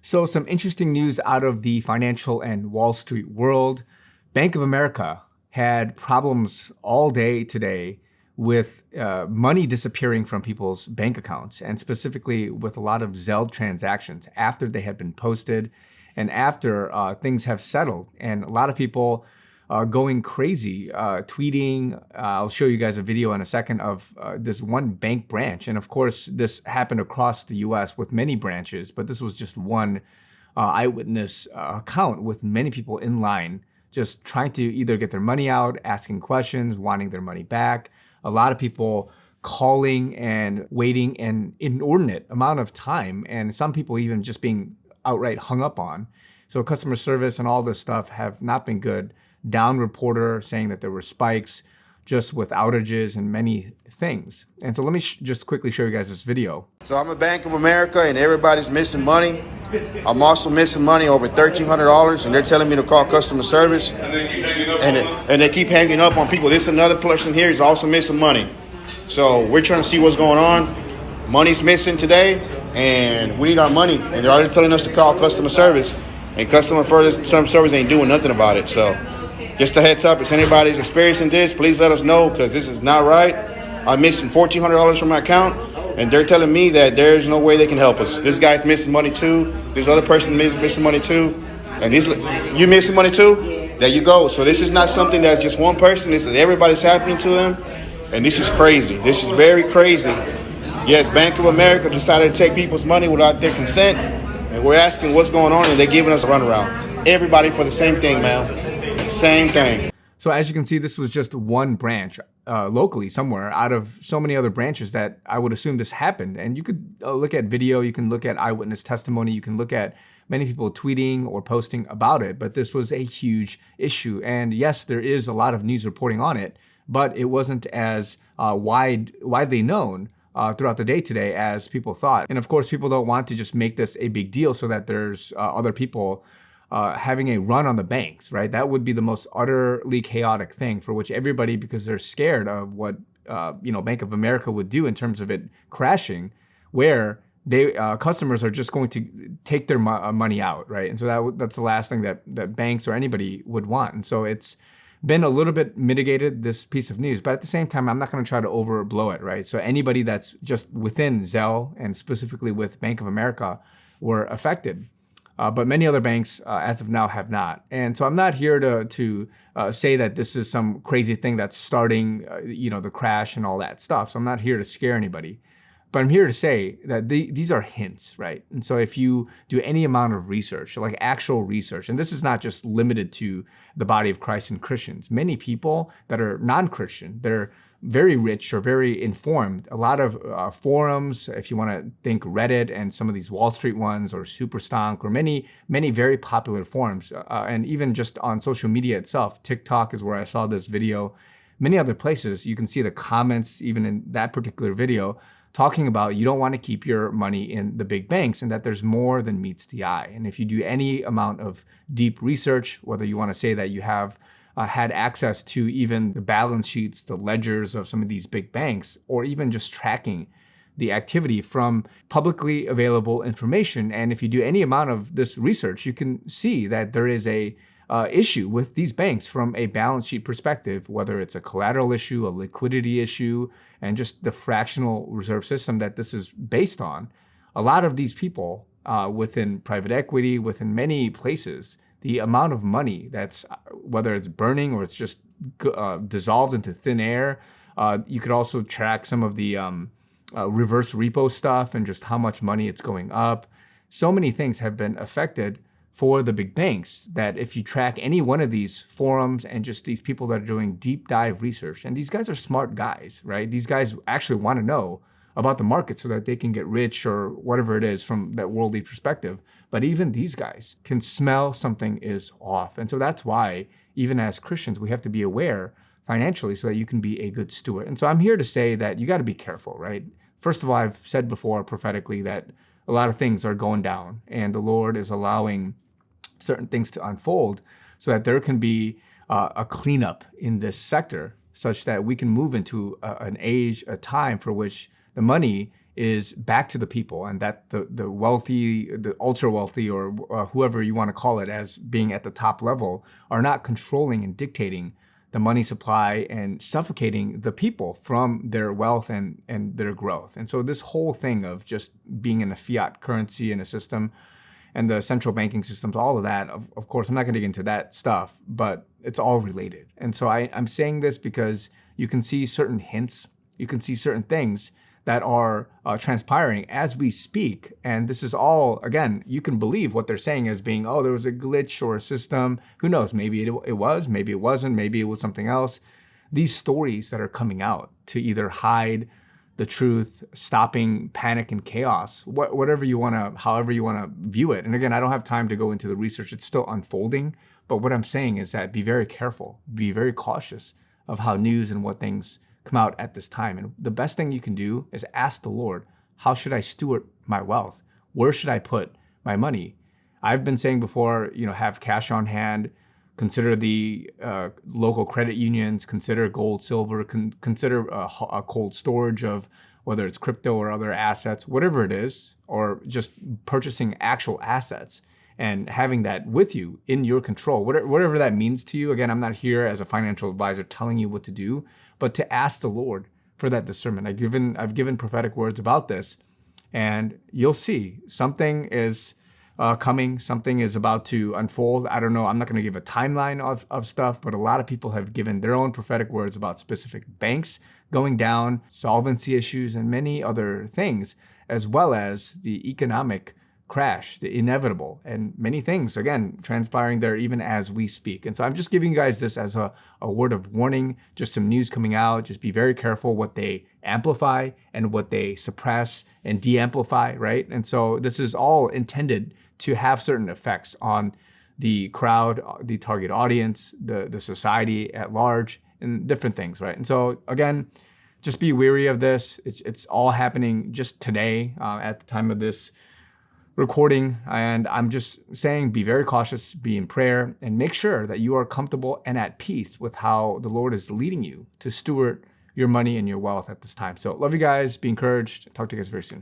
So some interesting news out of the financial and Wall Street world. Bank of America had problems all day today with money disappearing from people's bank accounts, and specifically with a lot of Zelle transactions after they had been posted and after things have settled. And a lot of people going crazy, tweeting. I'll show you guys a video in a second of this one bank branch. And of course, this happened across the US with many branches, but this was just one eyewitness account with many people in line, just trying to either get their money out, asking questions, wanting their money back. A lot of people calling and waiting an inordinate amount of time, and some people even just being outright hung up on. So customer service and all this stuff have not been good. Down reporter saying that there were spikes just with outages and many things. And so let me just quickly show you guys this video. So I'm a Bank of America and everybody's missing money. I'm also missing money over $1,300, and they're telling me to call customer service. And they keep hanging up on people. This another person here is also missing money. So we're trying to see what's going on. Money's missing today, and we need our money. And they're already telling us to call customer service, and customer service ain't doing nothing about it. So just a heads up, if anybody's experiencing this, please let us know, because this is not right. I'm missing $1,400 from my account, and they're telling me that there's no way they can help us. This guy's missing money too. This other person is missing money too. And you missing money too? There you go. So this is not something that's just one person. This is everybody's happening to them. And this is crazy. This is very crazy. Yes, Bank of America decided to take people's money without their consent. And we're asking what's going on, and they're giving us a runaround. Everybody for the same thing, man. Same thing. So as you can see, this was just one branch locally somewhere out of so many other branches that I would assume this happened. And you could look at video, you can look at eyewitness testimony, you can look at many people tweeting or posting about it. But this was a huge issue. And yes, there is a lot of news reporting on it, but it wasn't as widely known throughout the day today as people thought. And of course, people don't want to just make this a big deal so that there's other people having a run on the banks, right? That would be the most utterly chaotic thing, for which everybody, because they're scared of what Bank of America would do in terms of it crashing, where they customers are just going to take their money out, right? And so that's the last thing that banks or anybody would want. And so it's been a little bit mitigated, this piece of news, but at the same time, I'm not going to try to overblow it, right? So anybody that's just within Zelle and specifically with Bank of America were affected. But many other banks, as of now, have not. And so I'm not here to say that this is some crazy thing that's starting, the crash and all that stuff. So I'm not here to scare anybody. But I'm here to say that these are hints, right? And so if you do any amount of research, like actual research, and this is not just limited to the body of Christ and Christians, many people that are non-Christian, they're very rich or very informed. A lot of forums, if you want to think Reddit and some of these Wall Street ones, or Superstonk, or many very popular forums, and even just on social media itself. TikTok is where I saw this video. Many other places, you can see the comments, even in that particular video, talking about you don't want to keep your money in the big banks, and that there's more than meets the eye. And if you do any amount of deep research, whether you want to say that you have had access to even the balance sheets, the ledgers of some of these big banks, or even just tracking the activity from publicly available information. And if you do any amount of this research, you can see that there is a issue with these banks from a balance sheet perspective, whether it's a collateral issue, a liquidity issue, and just the fractional reserve system that this is based on. A lot of these people within private equity, within many places, the amount of money that's, whether it's burning or it's just dissolved into thin air. You could also track some of the reverse repo stuff and just how much money it's going up. So many things have been affected for the big banks that if you track any one of these forums and just these people that are doing deep dive research, and these guys are smart guys, right? These guys actually want to know about the market so that they can get rich or whatever it is from that worldly perspective. But even these guys can smell something is off. And so that's why, even as Christians, we have to be aware financially so that you can be a good steward. And so I'm here to say that you got to be careful, right? First of all, I've said before prophetically that a lot of things are going down, and the Lord is allowing certain things to unfold so that there can be a cleanup in this sector, such that we can move into an age, a time for which the money is back to the people, and that the wealthy, the ultra wealthy, or whoever you want to call it as being at the top level, are not controlling and dictating the money supply and suffocating the people from their wealth and their growth. And so this whole thing of just being in a fiat currency in a system and the central banking systems, all of that, of course, I'm not going to get into that stuff, but it's all related. And so I'm saying this because you can see certain hints, you can see certain things that are transpiring as we speak. And this is all, again, you can believe what they're saying as being, oh, there was a glitch or a system. Who knows? Maybe it was, maybe it wasn't, maybe it was something else. These stories that are coming out to either hide the truth, stopping panic and chaos, whatever you want to, however you want to view it. And again, I don't have time to go into the research. It's still unfolding. But what I'm saying is that be very careful, be very cautious of how news and what things come out at this time. And the best thing you can do is ask the Lord, how should I steward my wealth? Where should I put my money? I've been saying before, have cash on hand, consider the local credit unions, consider gold, silver, consider a cold storage of whether it's crypto or other assets, whatever it is, or just purchasing actual assets and having that with you in your control, whatever that means to you. Again, I'm not here as a financial advisor telling you what to do, but to ask the Lord for that discernment. I've given prophetic words about this, and you'll see something is coming, something is about to unfold. I don't know. I'm not going to give a timeline of stuff, but a lot of people have given their own prophetic words about specific banks going down, solvency issues, and many other things, as well as the economic crash, the inevitable, and many things, again, transpiring there even as we speak. And so I'm just giving you guys this as a word of warning, just some news coming out. Just be very careful what they amplify and what they suppress and de-amplify, right? And so this is all intended to have certain effects on the crowd, the target audience, the society at large, and different things, right? And so again, just be wary of this. It's all happening just today at the time of this recording. And I'm just saying, be very cautious, be in prayer, and make sure that you are comfortable and at peace with how the Lord is leading you to steward your money and your wealth at this time. So love you guys. Be encouraged. Talk to you guys very soon.